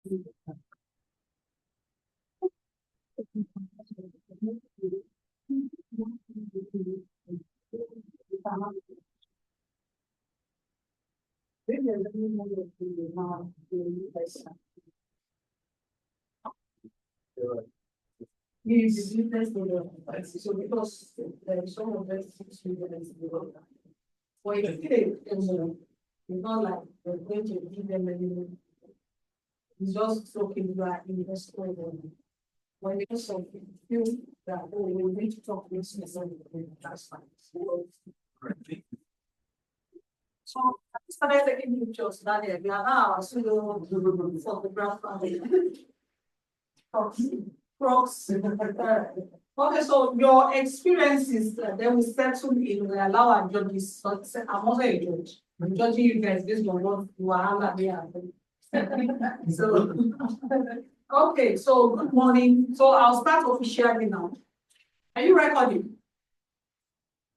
Yes, so because some of them for a it's not like we're going to give them any. It's just talking about investment. When you also feel that we need to talk this that's fine. So I started taking pictures that day. Photograph Crocs. Okay, so your experiences, they will settle in allow our judges. But I'm also a judge. I'm judging you guys based on what you are here. So, okay, so good morning. So I'll start officially now. Are you recording?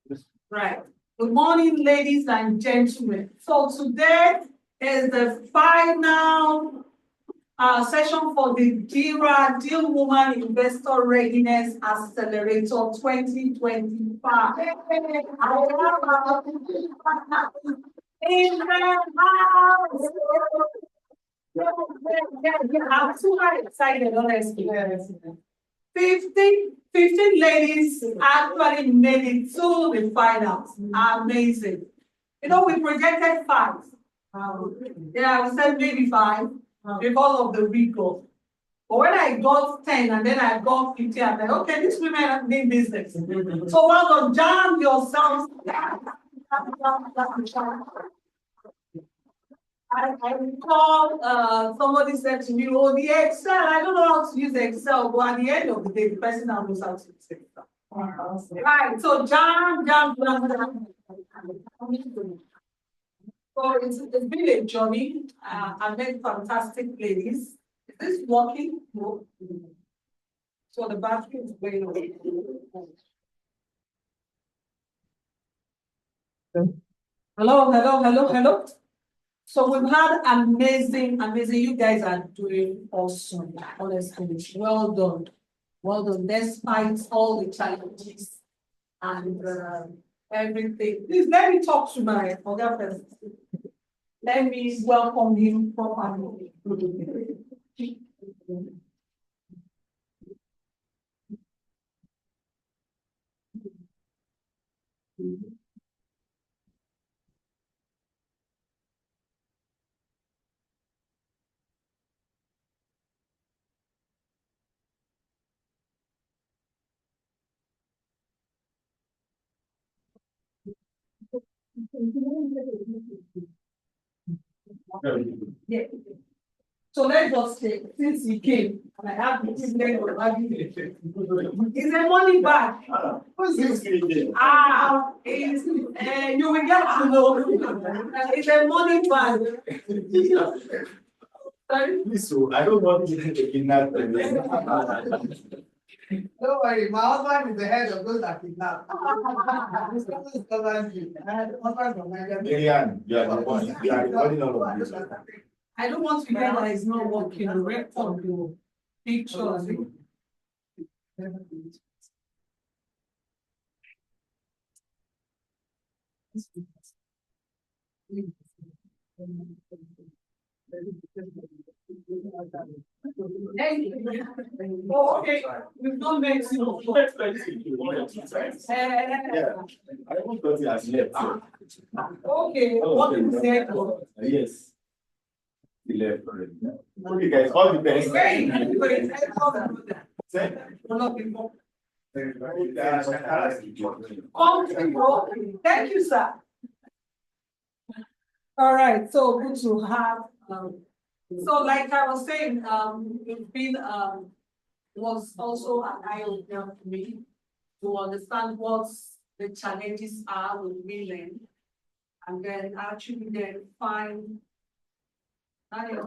Yes. Right. Good morning, ladies and gentlemen. So today is the final session for the DIRA DealWoman Investor Readiness Accelerator 2025. In the house. I'm super excited, honestly. 15 ladies actually made it to the finals. Amazing. You know, we projected 5. Yeah, we said maybe 5 because of the recall. But when I got 10 and then I got 15, I'm like, okay, these women are doing business. So well done, jam yourselves. I recall somebody said to me, oh, the Excel, I don't know how to use Excel, but at the end of the day, the person now knows how to use Excel. Right, so jam. So it's been a journey. I met fantastic ladies. Is this working? No. So the battery is going on. Hello. So we've had amazing. You guys are doing awesome. Honestly, well done. Despite all the challenges and everything. Please let me talk to my other person. Let me welcome him properly. Yeah. So let's just say, since he came, and I have the privilege of having it. It's a money bag. You will get to know. It's a money bag. So I don't want to kidnap them. Don't worry, my husband is the head of those that kidnap. Marianne, you are the one. You are recording all of this. I don't want to hear that it's not working. Record your pictures. Oh, okay. We've not made it. Yeah, I won't got it as left. Okay, what is it? Yes. The left already. Okay, guys, all the best. Thank you, sir. All right, so good to have. So, like I was saying, it's been was also an eye-opener for me to understand what the challenges are with women, and then actually find and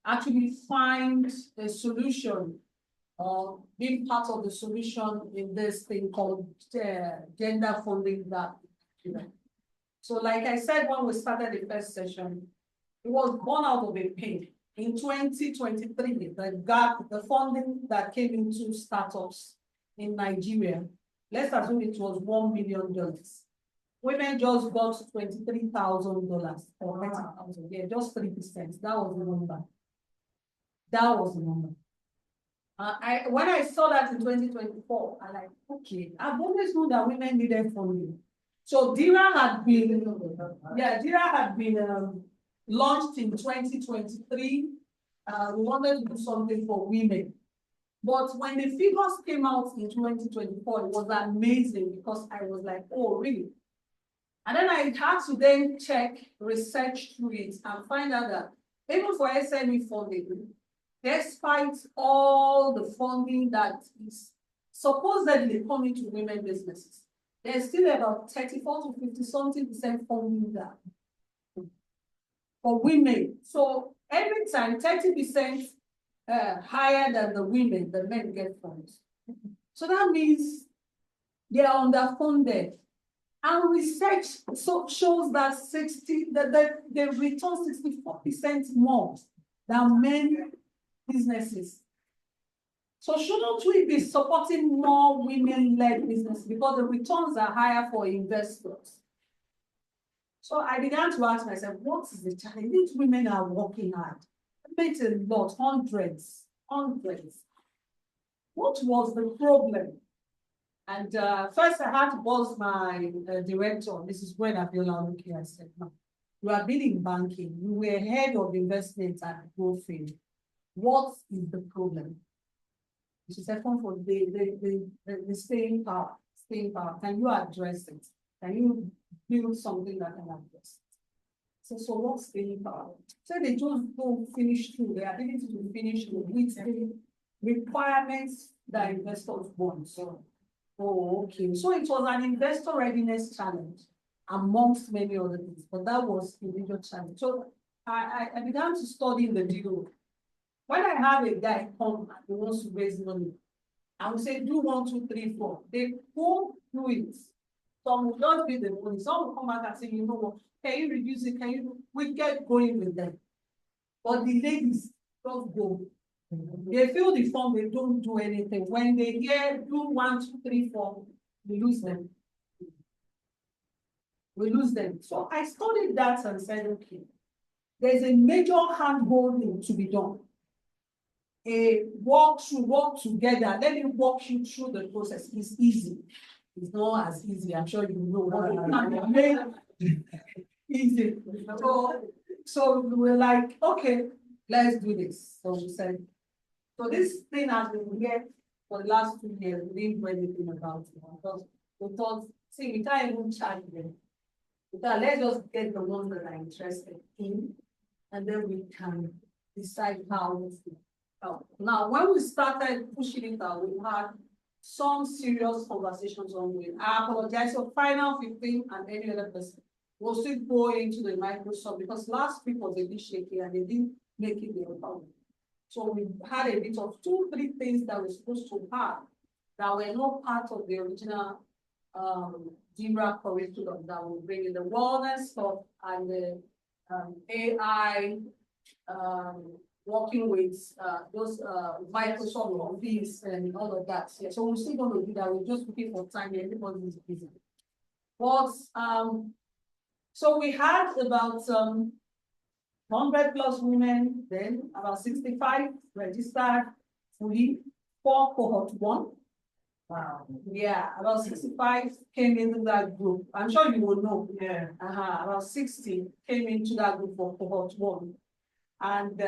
actually find a solution or being part of the solution in this thing called gender funding gap. So like I said when we started the first session, It was born out of a pain. In 2023, the funding that came into startups in Nigeria, let's assume it was $1 million. Women just got $23,000 or $30,000. Yeah, just 3%. That was the number. That was the number. When I saw that in 2024, I like, okay, I've always known that women needed funding. So DIRA had been, launched in 2023. We wanted to do something for women. But when the figures came out in 2024, it was amazing because I was like, oh, really? And then I had to then check, research through it and find out that even for SME funding, despite all the funding that is supposedly coming to women businesses, there's still about 34 to 50-something% funding there for women. So every time 30% higher than the women, the men get funds. So that means they are underfunded. And research shows that they return 64% more than men businesses. So shouldn't we be supporting more women-led business because the returns are higher for investors? So I began to ask myself, what is the challenge? These women are working hard. It's a lot, hundreds. What was the problem? And first I had to buzz my director, Mrs. Gwen Abiola Oluki. I said, no, you have been in banking. You were head of investment at growth field. What is the problem? She said, come for the staying power. Can you address it? Can you build something that can address it? So what's staying power? So they just don't finish through the ability to finish with the requirements that investors want. So, oh, okay. So it was an investor readiness challenge amongst many other things, but that was the major challenge. So I began to study the deal. When I have a guy come and he wants to raise money, I will say, do 1, 2, 3, 4. They won't do it. Some will not be the money. Some will come back and say, you know what, can you reduce it? We get going with them. But the ladies don't go. They fill the form, they don't do anything. When they hear do 1, 2, 3, 4, we lose them. So I studied that and said, okay, there's a major hand-holding to be done. Walk together. Let me walk you through the process. It's easy. It's not as easy. I'm sure you know. Easy. So we were like, okay, let's do this. So we said, so this thing has been here for the last 2 years. We didn't do anything about it because we thought, see, we can't even charge them. We thought, let's just get the ones that are interested in, and then we can decide how to. Now, when we started pushing it out, we had some serious conversations ongoing. I apologize for final 15 and any other person. We'll still go into the Microsoft because last week was a bit shaky and they didn't make it their problem. So we had a bit of 2, 3 things that we're supposed to have that were not part of the original DIRA curriculum that will bring in the wellness stuff and the AI working with those Microsoft Office and all of that. Yeah, so we're still going to do that. We're just looking for time. Everybody is busy. But so we had about 100 plus women, then about 65 registered fully for cohort 1. Wow. Yeah, about 65 came into that group. I'm sure you will know. Yeah. About 60 came into that group for cohort 1. And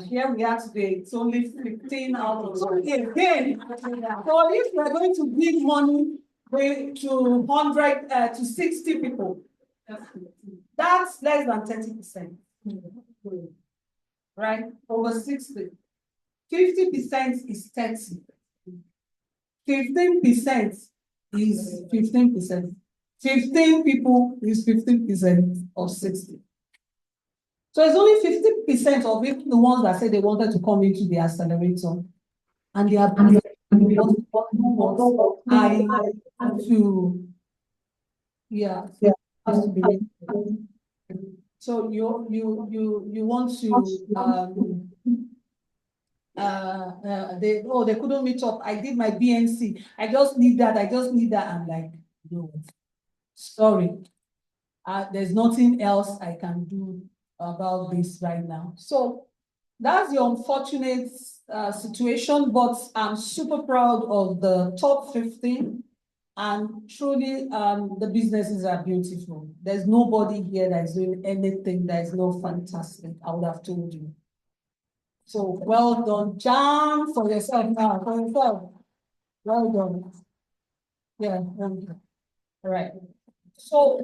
here we are today. It's only 15 out of 20. Again, so if we're going to give money to 100 to 60 people, that's less than 30%. Right? Over 60. 50% is 30. 15% is 15%. 15 people is 15% of 60. So it's only 50% of it, the ones that said they wanted to come into the accelerator, and they are has to be. So you want to they couldn't meet up. I did my BNC. I just need that. I'm like, no, sorry. There's nothing else I can do about this right now. So that's the unfortunate situation, but I'm super proud of the top 15. And truly, the businesses are beautiful. There's nobody here that is doing anything that is not fantastic. I would have told you. So well done. Jam for yourself now, for yourself. Well done. Yeah, well done. All right. So,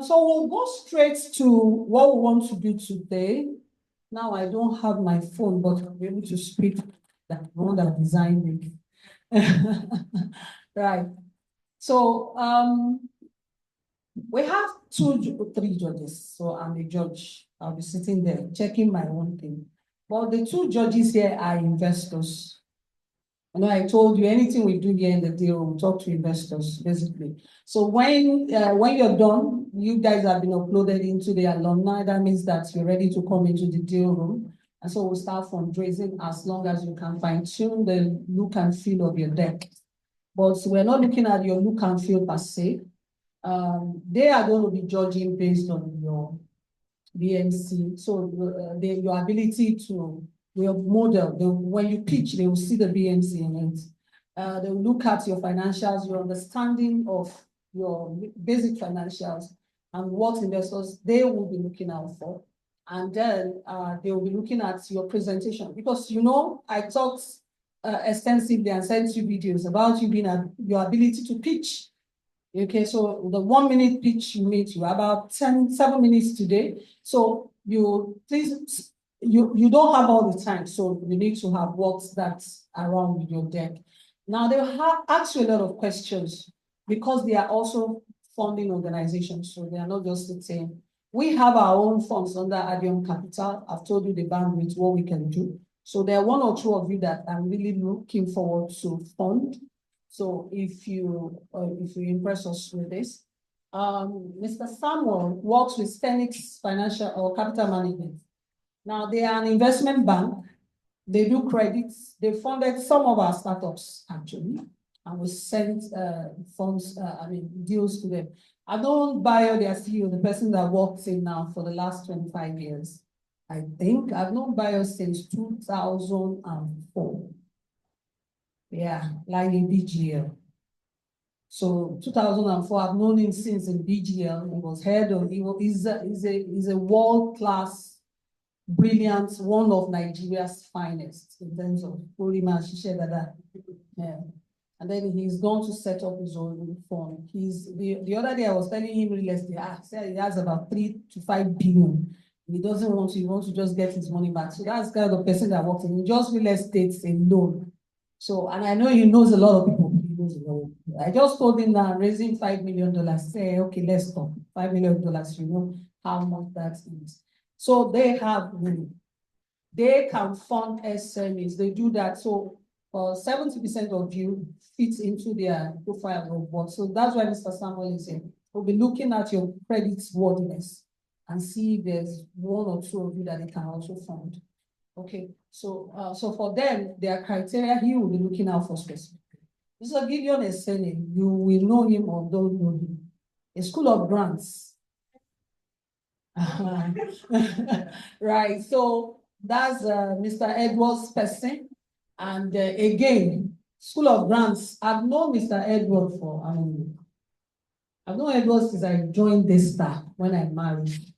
so we'll go straight to what we want to do today. Now I don't have my phone, but I'll be able to speak that one that designed it. Right. So, we have three judges. So I'm a judge. I'll be sitting there checking my own thing. But the two judges here are investors. I know I told you anything we do here in the deal, we talk to investors, basically. So when you're done, you guys have been uploaded into the alumni. That means that you're ready to come into the deal room. And so we'll start fundraising as long as you can fine-tune the look and feel of your deck. But we're not looking at your look and feel per se. They are going to be judging based on your BNC. So your ability to your model, when you pitch, they will see the BNC in it. They will look at your financials, your understanding of your basic financials, and what investors they will be looking out for. And then they will be looking at your presentation. Because, you know, I talked extensively and sent you videos about you being your ability to pitch. Okay, so the 1 minute pitch you made, you about 7 minutes today. So you don't have all the time, so you need to have works that's around with your deck. Now they will ask you a lot of questions because they are also funding organizations, so they are not just sitting. We have our own funds under Adium Capital. I've told you the bandwidth, what we can do. So there are 1 or 2 of you that I'm really looking forward to fund. So if you impress us with this, Mr. Samuel works with Phoenix Financial or Capital Management. Now they are an investment bank. They do credits. They funded some of our startups actually, and we sent funds, deals to them. I've known Bayo, their CEO, the person that works in now for the last 25 years. I think I've known Bayo since 2004. Yeah, like in BGL. So 2004, I've known him since in BGL. He was head of, he's a world-class, brilliant, one of Nigeria's finest in terms of Polima Shishe. Yeah. And then he's going to set up his own fund. The other day I was telling him real estate, he has about 3 to 5 billion. He doesn't want to, he wants to just get his money back. So that's kind of the person that works in just real estate alone. So, and I know he knows a lot of people. He knows a lot of people. I just told him that I'm raising $5 million. Say, okay, let's talk. $5 million, you know how much that is. So they have money. They can fund SMEs. They do that. So 70% of you fits into their profile of work. So that's why Mr. Samuel is saying, we'll be looking at your credit worthiness and see if there's 1 or 2 of you that they can also fund. Okay, so so for them, their criteria, he will be looking out for specific. Mr. Gideon is saying, you will know him or don't know him. A school of grants. Right, so that's Mr. Edwards' person. And again, school of grants, I've known Mr. Edward for, I've known Edward since I joined this staff when I married.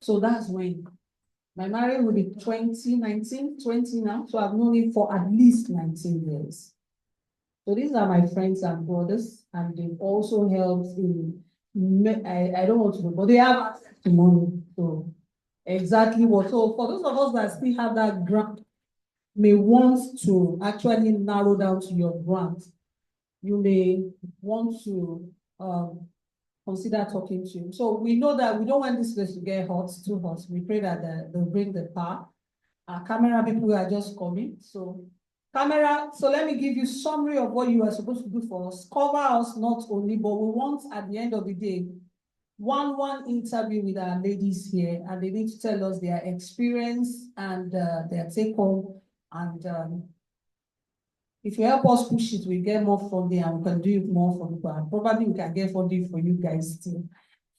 So that's when. My marriage will be 20 now. So I've known him for at least 19 years. So these are my friends and brothers, and they've also helped in, I don't want to know, but they have access to money. So exactly what, so for those of us that still have that grant, may want to actually narrow down to your grant, you may want to consider talking to him. So we know that we don't want this place to get hot, too hot. We pray that they'll bring the power. Our camera people are just coming. So camera, so let me give you summary of what you are supposed to do for us. Cover us not only, but we want at the end of the day, one interview with our ladies here, and they need to tell us their experience and their take home. And if you help us push it, we get more funding and we can do it more for people. And probably we can get funding for you guys too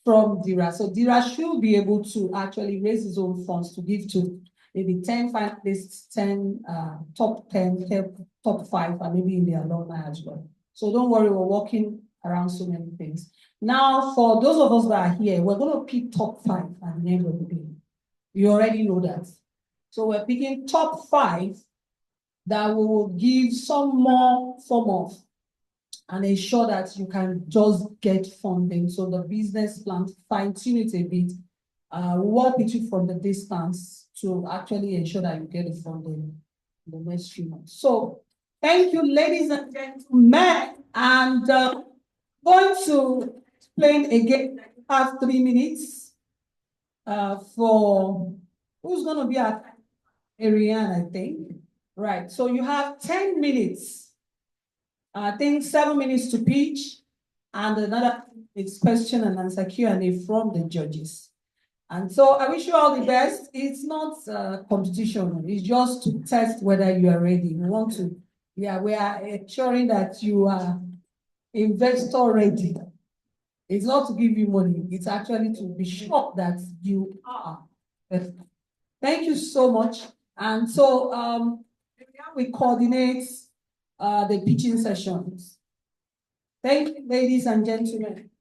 from DIRA. So DIRA should be able to actually raise its own funds to give to maybe 10 finalists, 10 top 10, top 5, and maybe in the alumni as well. So don't worry, we're working around so many things. Now, for those of us that are here, we're going to pick top 5 at the end of the day. You already know that. So we're picking top 5 that we will give some more form of and ensure that you can just get funding. So the business plan, fine-tune it a bit, work with you from the distance to actually ensure that you get the funding in the next few months. So thank you, ladies and gentlemen. And going to explain again, have 3 minutes for who's going to be at Ariane, I think. Right, so you have 10 minutes. I think 7 minutes to pitch, and another is question and answer Q&A from the judges. And so I wish you all the best. It's not a competition. It's just to test whether you are ready. We want to, we are ensuring that you are investor ready. It's not to give you money. It's actually to be sure that you are. Thank you so much. And so we coordinate the pitching sessions. Thank you, ladies and gentlemen.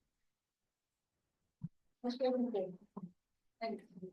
Thank you.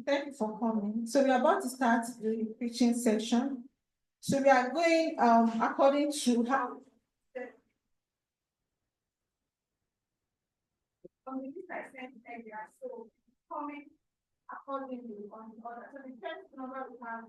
Thank you for coming. So we are about to start the preaching section. So we are going according to how so coming accordingly on the order. So the first number we have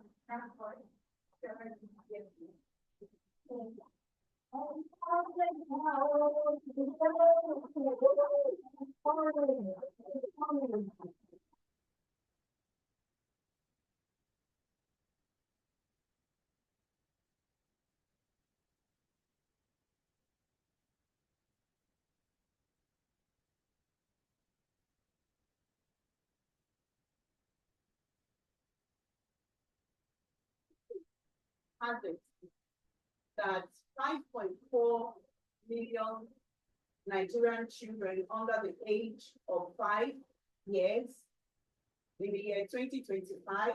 that 5.4 million Nigerian children under the age of 5 years in the year 2025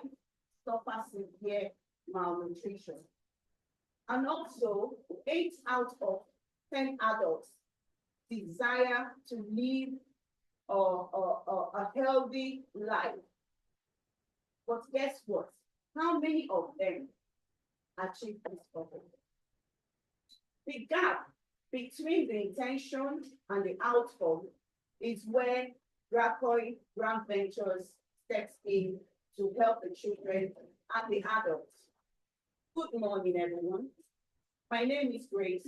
suffer severe malnutrition. And also, 8 out of 10 adults desire to live a healthy life. But guess what? How many of them achieve this goal? The gap between the intention and the outcome is where Racoy Grant Ventures steps in to help the children and the adults. Good morning, everyone. My name is Grace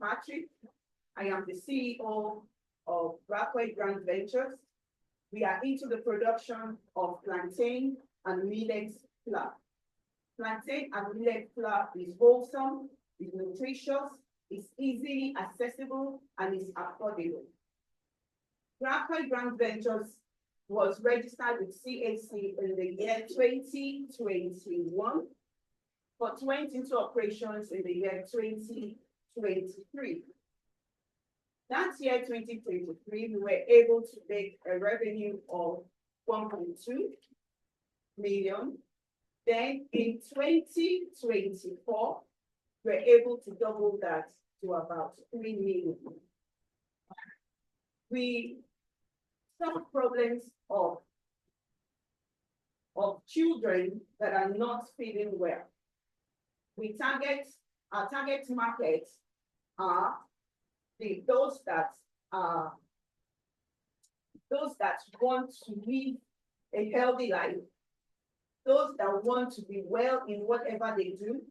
Patrick. I am the CEO of Racoy Grant Ventures. We are into the production of plantain and millet flour. Plantain and millet flour is wholesome, is nutritious, is easily accessible, and is affordable. Racoy Grant Ventures was registered with CAC in the year 2021, but went into operations in the year 2023. That year, 2023, we were able to make a revenue of 1.2 million. Then in 2024, we were able to double that to about 3 million. We solve problems of children that are not feeling well. Our target markets are those that want to live a healthy life, those that want to be well in whatever they do,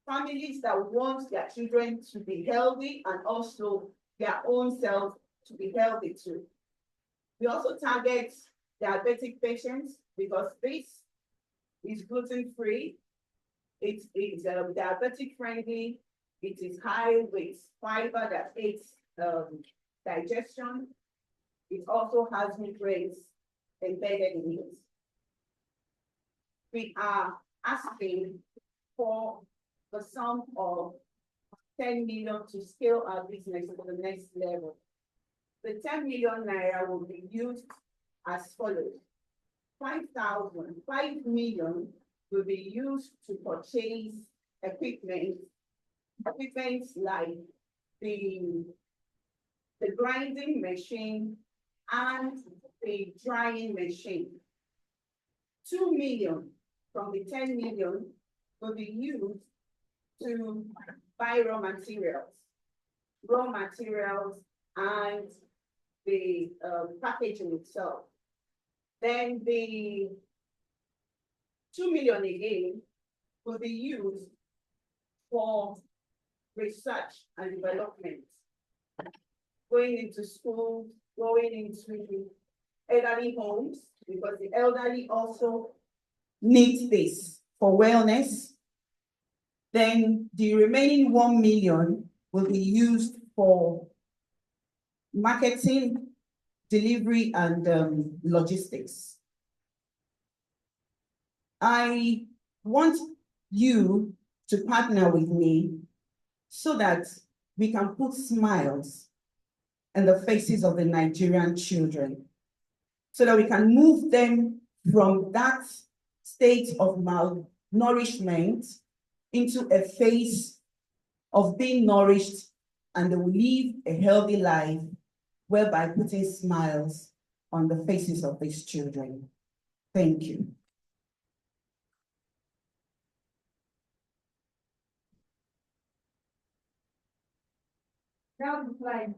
families that want their children to be healthy and also their own self to be healthy too. We also target diabetic patients because this is gluten-free, it is diabetic friendly, it is high with fiber that aids digestion. It also has nutrients embedded in it. We are asking for the sum of 10 million to scale our business to the next level. The 10 million naira will be used as follows. 5 million will be used to purchase equipment like the grinding machine and the drying machine. 2 million from the 10 million will be used to buy raw materials and the packaging itself. Then the 2 million again will be used for research and development, going into schools, going into elderly homes, because the elderly also need this for wellness. Then the remaining 1 million will be used for marketing, delivery, and logistics. I want you to partner with me so that we can put smiles in the faces of the Nigerian children, so that we can move them from that state of malnourishment into a phase of being nourished, and they will live a healthy life whereby putting smiles on the faces of these children. Thank you. Now the slide.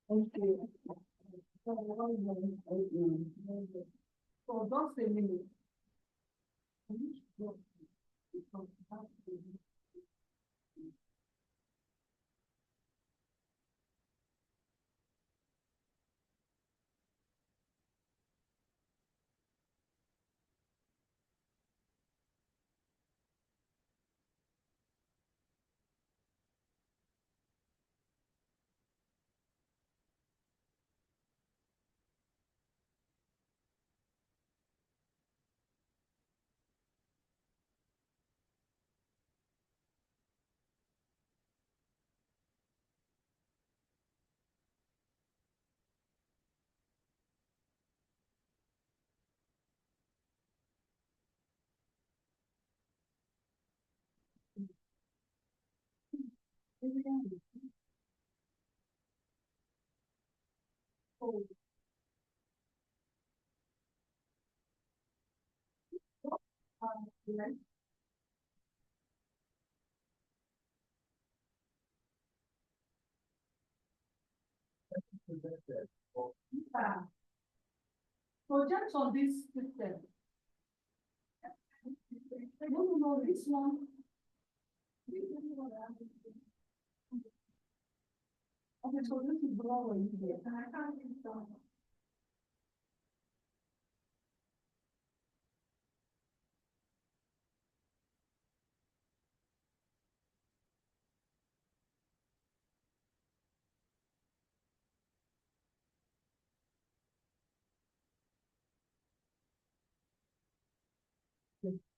Thank you. So just a minute. Project on this system. No, this one. Okay, so this is blowing here, and I can't get it down.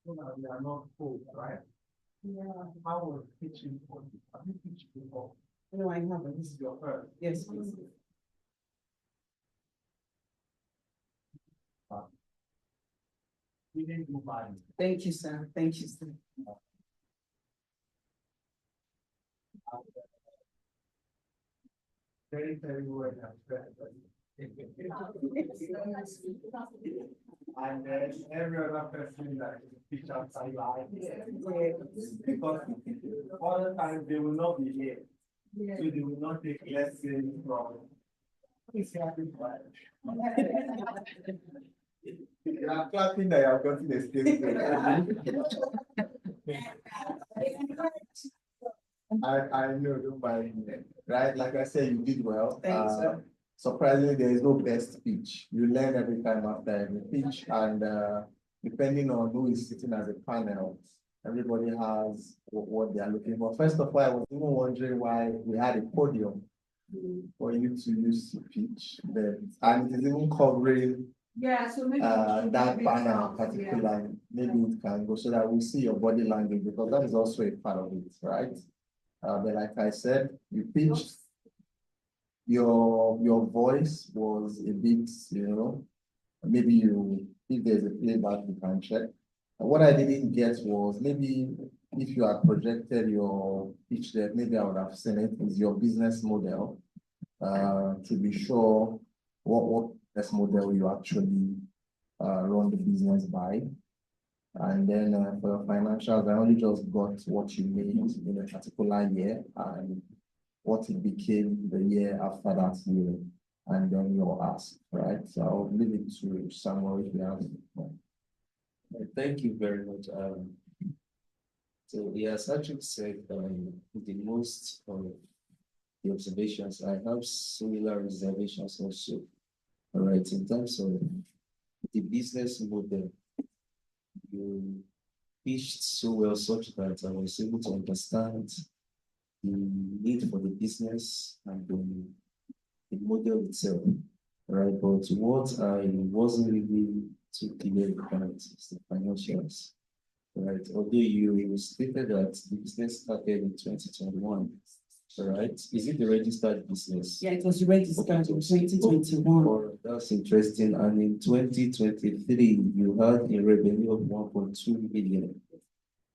We are not full, right? Yeah. How was teaching for you? Have you teach before? No, I haven't. This is your first. Yes, please. We didn't do mine. Thank you, sir. Thank you, sir. Very, very well. And then every other person that teach outside life. Because all the time they will not be here. So they will not take lessons from. You are clapping that you have gotten the I know, don't mind me. Right, like I said, you did well. Thanks, sir. Surprisingly, there is no best speech. You learn every time after every speech, and depending on who is sitting as a panel, everybody has what they are looking for. First of all, I was even wondering why we had a podium for you to use to pitch, and it is even covering Yeah, so maybe. that banner particularly. Maybe it can go so that we see your body language, because that is also a part of it, right? But like I said, you pitched. Your voice was a bit, maybe if there's a playback, you can check. What I didn't get was maybe if you had projected your pitch there, maybe I would have seen it is your business model, to be sure what business model you actually run the business by. And then for your financials, I only just got what you made in a particular year and what it became the year after that year, and then your ask, right? So I'll leave it to Samuel if you have. Thank you very much. So yes, actually said the most of the observations. I have similar reservations also. All right, in terms of the business model, you pitched so well such that I was able to understand the need for the business and the model itself, right? But what I wasn't really too clear about is the financials, right? Although you stated that the business started in 2021, right? Is it the registered business? Yeah, it was registered in 2021. Oh, that's interesting. And in 2023, you had a revenue of 1.2 billion.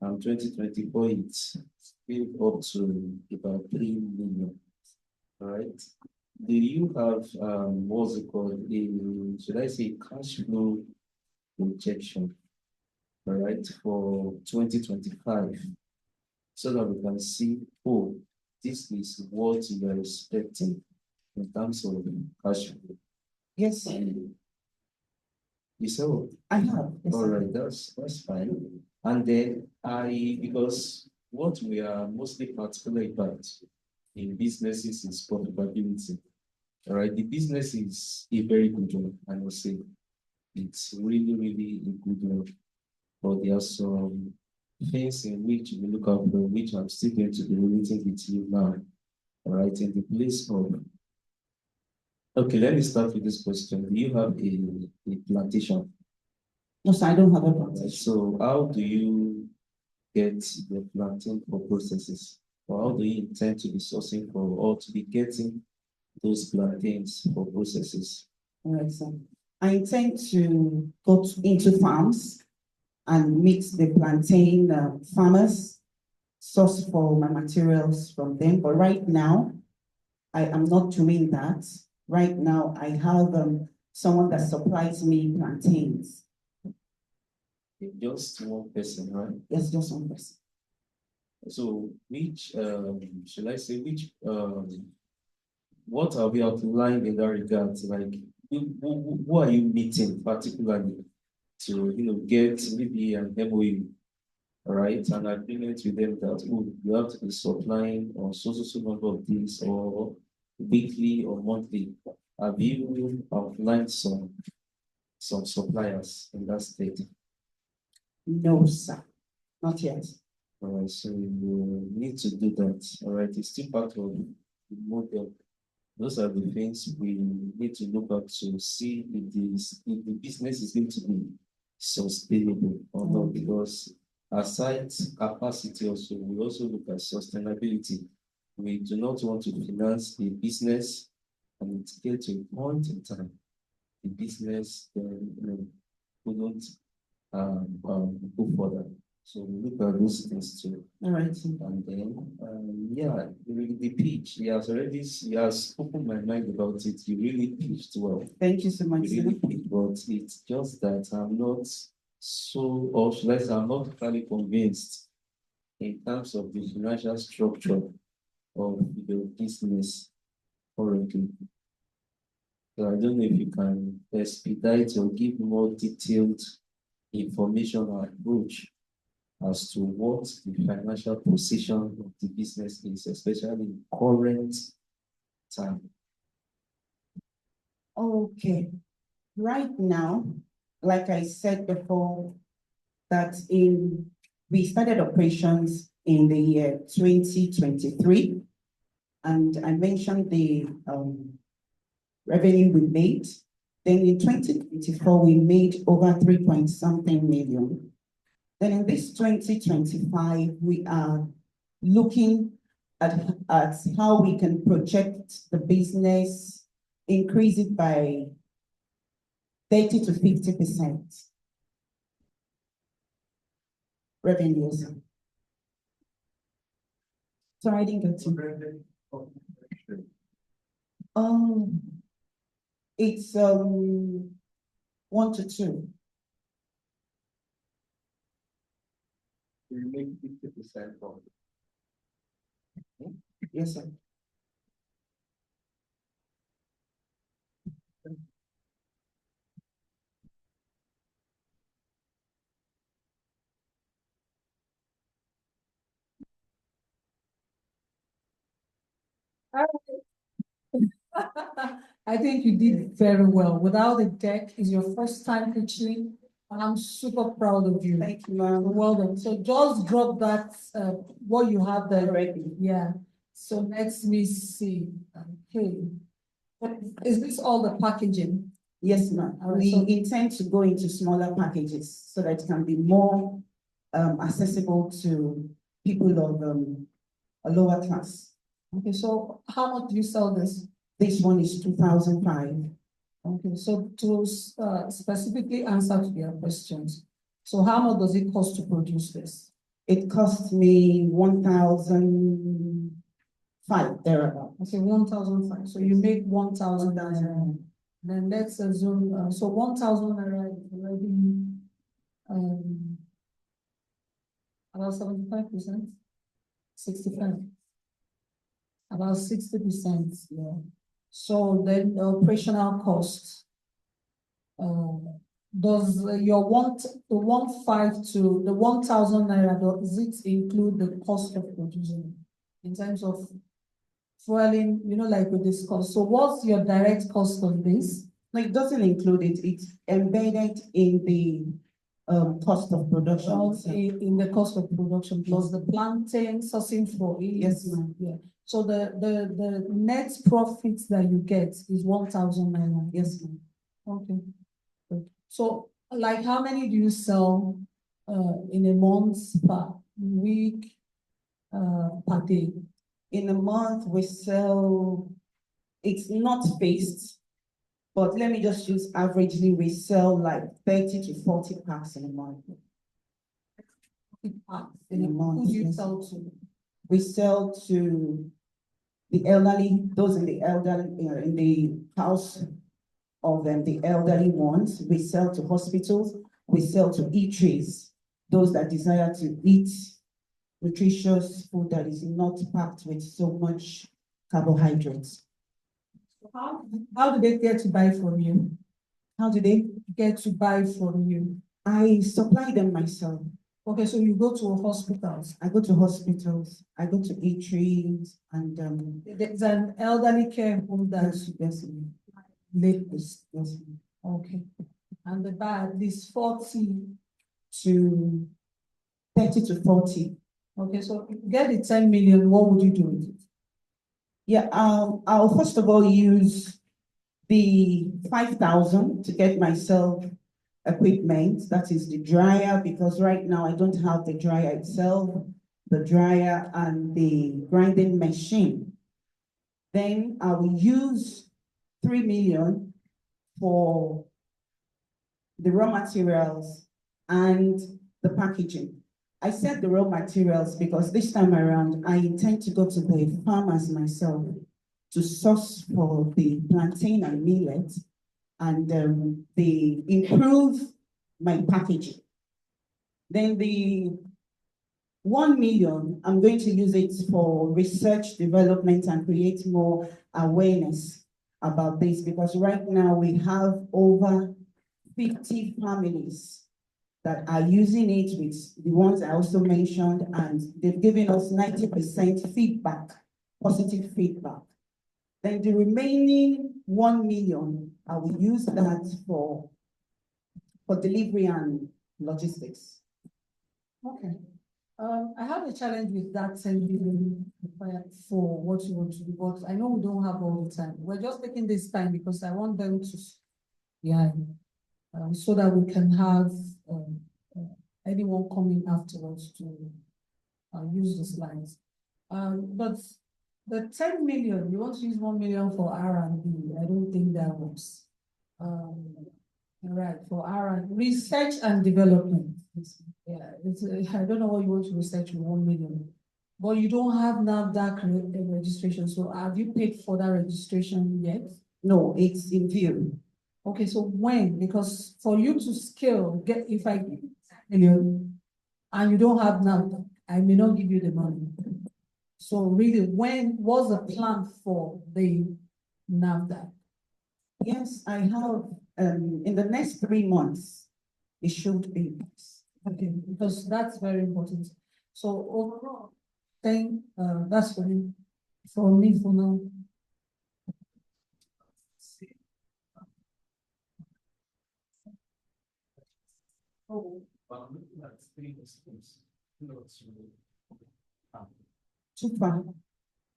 And 2024, it's scaled up to about 3 million. All right. do you have, what's it called, should I say cash flow projection, all right, for 2025? So that we can see, oh, this is what you are expecting in terms of cash flow. Yes, You said, oh, I have. Yes, all right, that's fine. And then because what we are mostly particular about in businesses is profitability. All right, the business is a very good one, I must say. It's really, really a good one. But there are some things in which we look up, which I'm still going to be relating with you now. All right, in the place of, okay, let me start with this question. Do you have a plantation? No, sir, I don't have a plantation. So how do you get the planting for processes? Or how do you intend to be sourcing for, or to be getting those plantains for processes? All right, sir. I intend to go into farms and meet the plantain farmers, source for my materials from them. But right now, I am not doing that. Right now, I have someone that supplies me plantains. Just one person, right? Yes, just one person. So which, should I say, what are we outlined in that regard? Like, who are you meeting particularly to, get maybe an MOU, all right, an agreement with them that, oh, you have to be supplying on so number of days or weekly or monthly? Have you outlined some suppliers in that state? No, sir, not yet. All right, so you need to do that. All right, it's still part of the model. Those are the things we need to look at to see if the business is going to be sustainable or not. Because aside capacity, also we also look at sustainability. We do not want to finance a business and it gets to a point in time the business couldn't go further. So we look at those things too. All right. And then, yeah, the pitch, he has opened my mind about it. You really pitched well. Thank you so much. You really pitched, but it's just that I'm not so, or should I say, I'm not totally convinced in terms of the financial structure of the business currently. So I don't know if you can expedite or give more detailed information or approach as to what the financial position of the business is, especially in current time. Okay. Right now, like I said before, that we started operations in the year 2023, and I mentioned the revenue we made. Then in 2024, we made over 3-point-something million. Then in this 2025, we are looking at how we can project the business, increase it by 30 to 50% revenues. So I didn't get to. It's 1 to 2. You make 50% profit. Yes, sir. I think you did very well. Without the deck, it's your first time pitching, and I'm super proud of you. Thank you, ma'am. Well done. So just drop that, what you have there. Already. Yeah. So let me see. Okay. Is this all the packaging? Yes, ma'am. All right, We so- intend to go into smaller packages so that it can be more accessible to people of a lower class. Okay, so how much do you sell this? This one is 2005. Okay, so to specifically answer to your questions, so how much does it cost to produce this? It cost me 1,000 5, thereabout. Okay, 1,005, so you make 1,000 naira. Then let's assume, so 1,000 naira is already, about 75%, 65. About 60%, yeah. So then the operational cost, does your the 1,000 naira, does it include the cost of producing in terms of fueling, like we discussed? So what's your direct cost of this? No, it doesn't include it. It's embedded in the cost of production. In the cost of production, plus the planting, sourcing for it. Yes, ma'am. Yeah. So the net profit that you get is 1,000 naira. Yes, ma'am. Okay. Good. So, like, how many do you sell in a month, per week, per day? In a month, we sell, it's not fixed, but let me just use averagely, we sell like 30 to 40 packs in a month. In a month. Who do you yes. sell to? We sell to the elderly, those in the in the house of the elderly ones. We sell to hospitals. We sell to eateries, those that desire to eat nutritious food that is not packed with so much carbohydrates. How do they get to buy from you? How do they get to buy from you? I supply them myself. Okay, so you go to hospitals. I go to hospitals. I go to eateries, and there's an elderly care home that yes. Yes. Okay, and the buy is 40 to 30 to 40. Okay, so if you get the 10 million, what would you do with it? Yeah, I'll first of all use the 5,000 to get myself equipment, that is the dryer, because right now I don't have the dryer itself, the dryer and the grinding machine. Then I will use 3 million for the raw materials and the packaging. I said the raw materials because this time around I intend to go to the farmers myself to source for the plantain and millet, and they improve my packaging. Then the 1 million, I'm going to use it for research, development, and create more awareness about this, because right now we have over 50 families that are using it, with the ones I also mentioned, and they've given us 90% feedback, positive feedback. Then the remaining 1 million, I will use that for delivery and logistics. Okay. I have a challenge with that 10 billion for what you want to do, but I know we don't have all the time. We're just taking this time because I want them to, so that we can have anyone coming afterwards to use the slides. But the 10 million, you want to use 1 million for R&D. I don't think that works. Right, for R&D, research and development. Yeah, I don't know what you want to research with 1 million, but you don't have NAFDAC registration. So have you paid for that registration yet? No, it's in view. Okay, so when? Because for you to scale, if I give you 10 million and you don't have NAFDAC, I may not give you the money. So really, what's the plan for the NAFDAC? Yes, I have, in the next 3 months, it should be. Okay, because that's very important. So overall, that's for me for now. Oh. Too far.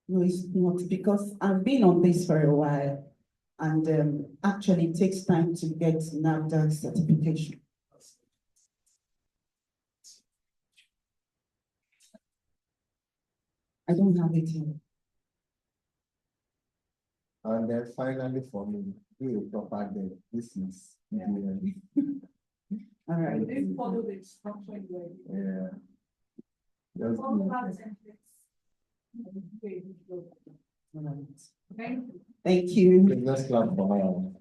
No, it's not, because I've been on this for a while, and actually it takes time to get NAFDAC certification. I don't have it here. And then finally for me, do a proper debt. This is All right. They follow the instruction. yeah. Thank you. Let's clap for her.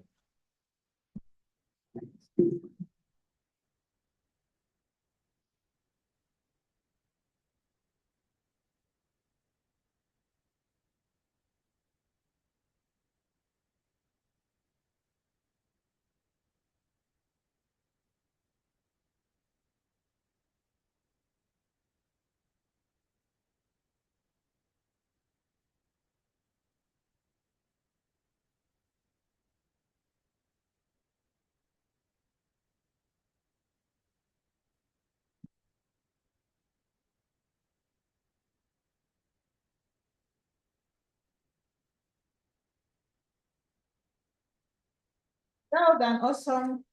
Well done, awesome.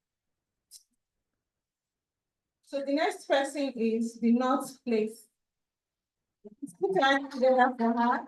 So the next person is the North Place. Put your hands together for her.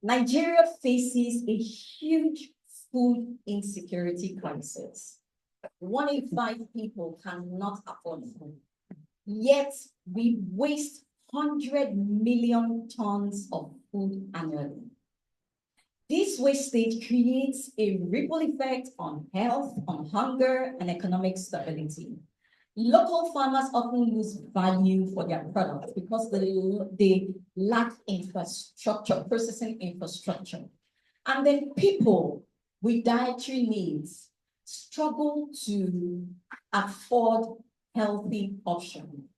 Nigeria faces a huge food insecurity crisis. 1 in 5 people cannot afford food. Yet we waste 100 million tons of food annually. This wastage creates a ripple effect on health, on hunger, and economic stability. Local farmers often lose value for their products because they lack infrastructure, processing infrastructure. And then people with dietary needs struggle to afford healthy options.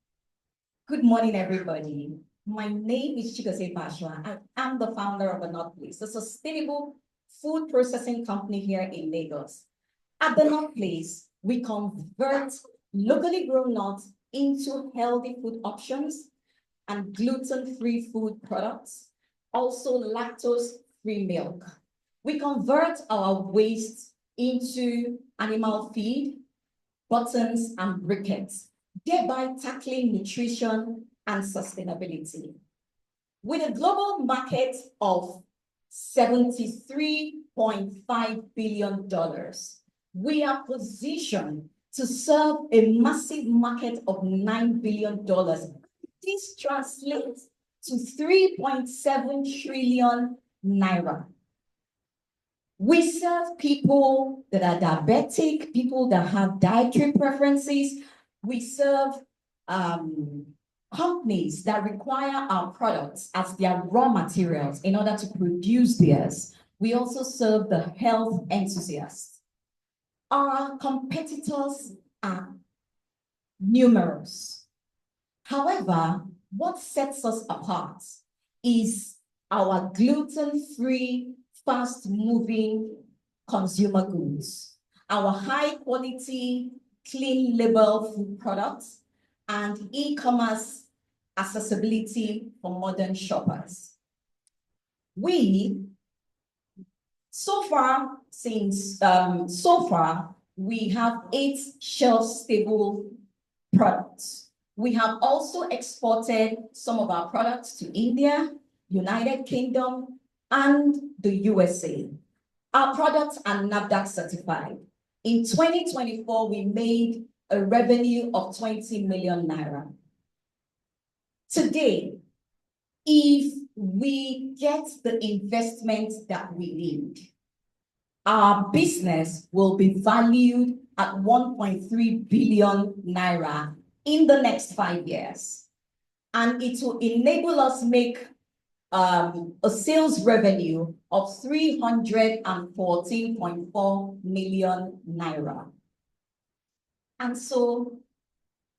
Good morning, everybody. My name is Chigose Bashwa. I am the founder of the North Place, a sustainable food processing company here in Lagos. At the North Place, we convert locally grown nuts into healthy food options and gluten-free food products, also lactose-free milk. We convert our waste into animal feed, buttons, and briquettes, thereby tackling nutrition and sustainability. With a global market of $73.5 billion, we are positioned to serve a massive market of $9 billion. This translates to 3.7 trillion naira. We serve people that are diabetic, people that have dietary preferences. We serve companies that require our products as their raw materials in order to produce theirs. We also serve the health enthusiasts. Our competitors are numerous. However, what sets us apart is our gluten-free, fast-moving consumer goods, our high-quality, clean label food products, and e-commerce accessibility for modern shoppers. So far, we have 8 shelf-stable products. We have also exported some of our products to India, United Kingdom, and the USA. Our products are NAFDAC certified. In 2024, we made a revenue of 20 million naira. Today, if we get the investment that we need, our business will be valued at 1.3 billion naira in the next 5 years. And it will enable us make a sales revenue of 314.4 million naira. And so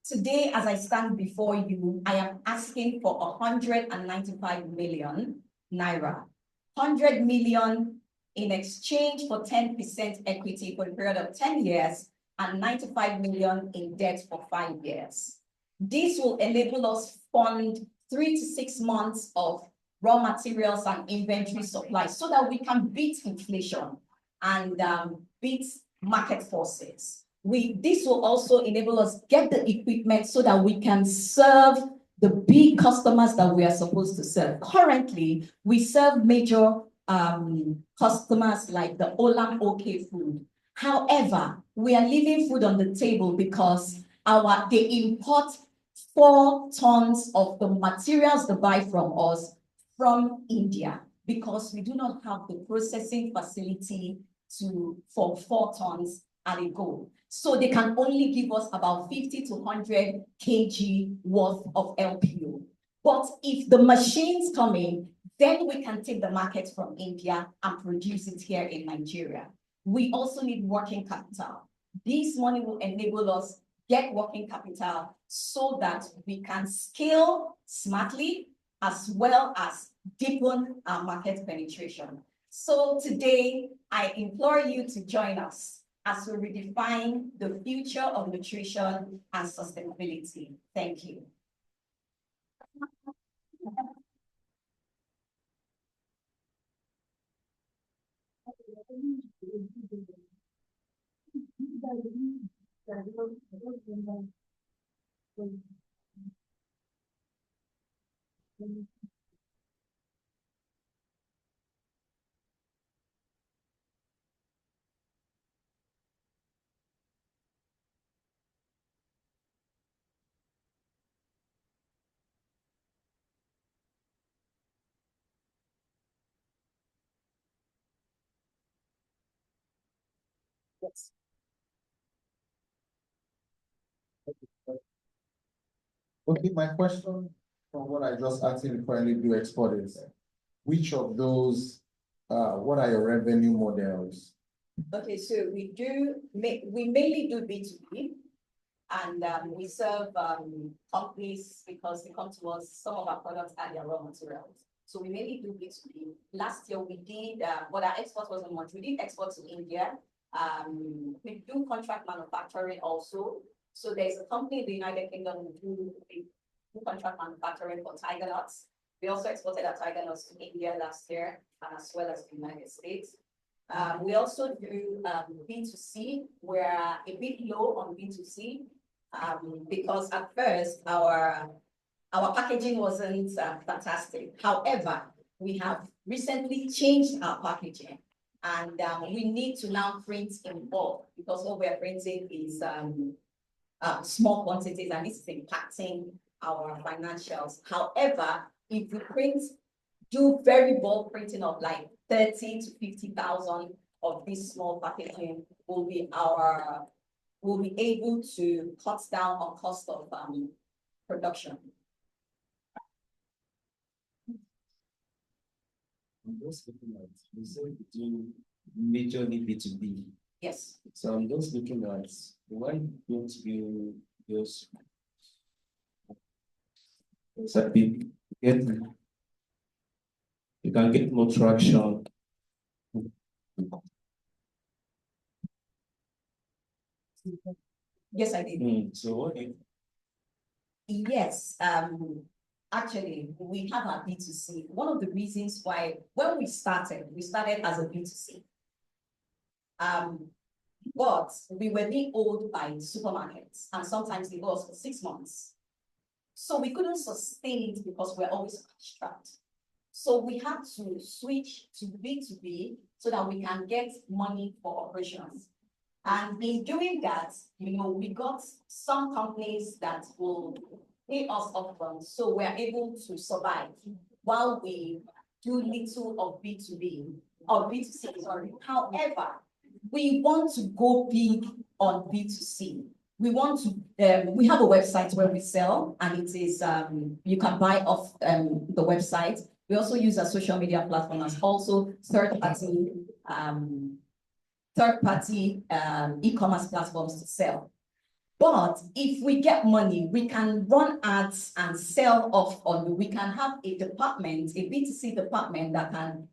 today, as I stand before you, I am asking for 195 million naira, 100 million in exchange for 10% equity for a period of 10 years and 95 million in debt for 5 years. This will enable us fund 3 to 6 months of raw materials and inventory supply so that we can beat inflation and beat market forces. This will also enable us get the equipment so that we can serve the big customers that we are supposed to serve. Currently, we serve major customers like the Olam OK Food. However, we are leaving food on the table because they import 4 tons of the materials they buy from us from India because we do not have the processing facility for 4 tons at a go. So they can only give us about 50 to 100 kg worth of LPO. But if the machines come in, then we can take the market from India and produce it here in Nigeria. We also need working capital. This money will enable us get working capital so that we can scale smartly as well as deepen our market penetration. So today, I implore you to join us as we redefine the future of nutrition and sustainability. Thank you. Yes. Okay, my question from what I just asked you before I leave you export is, which of those, what are your revenue models? Okay, so we mainly do B2B, and we serve companies because they come to us, some of our products are their raw materials. So we mainly do B2B. Last year we did, but our export wasn't much. We did export to India. We do contract manufacturing also. So there's a company in the United Kingdom who do contract manufacturing for tiger nuts. We also exported our tiger nuts to India last year, as well as the United States. We also do B2C. We're a bit low on B2C because at first our packaging wasn't fantastic. However, we have recently changed our packaging, and we need to now print in bulk because what we're printing is small quantities, and this is impacting our financials. However, if we do very bulk printing of like 30 to 50,000 of this small packaging, will be able to cut down on cost of production. I'm just looking at, you said between majorly B2B. Yes. So I'm just looking at, why don't you just so you can get more traction. Yes, I did. So what if Yes, actually, we have our B2C. One of the reasons why, when we started as a B2C. But we were being owed by supermarkets, and sometimes they owe us for 6 months. So we couldn't sustain it because we're always strapped. So we had to switch to B2B so that we can get money for operations. And in doing that, we got some companies that will pay us upfront, so we're able to survive while we do little of B2B or B2C, sorry. However, we want to go big on B2C. We want to, we have a website where we sell, and it is, you can buy off the website. We also use a social media platform as also third-party e-commerce platforms to sell. But if we get money, we can run ads and sell off on. We can have a department, a B2C department that can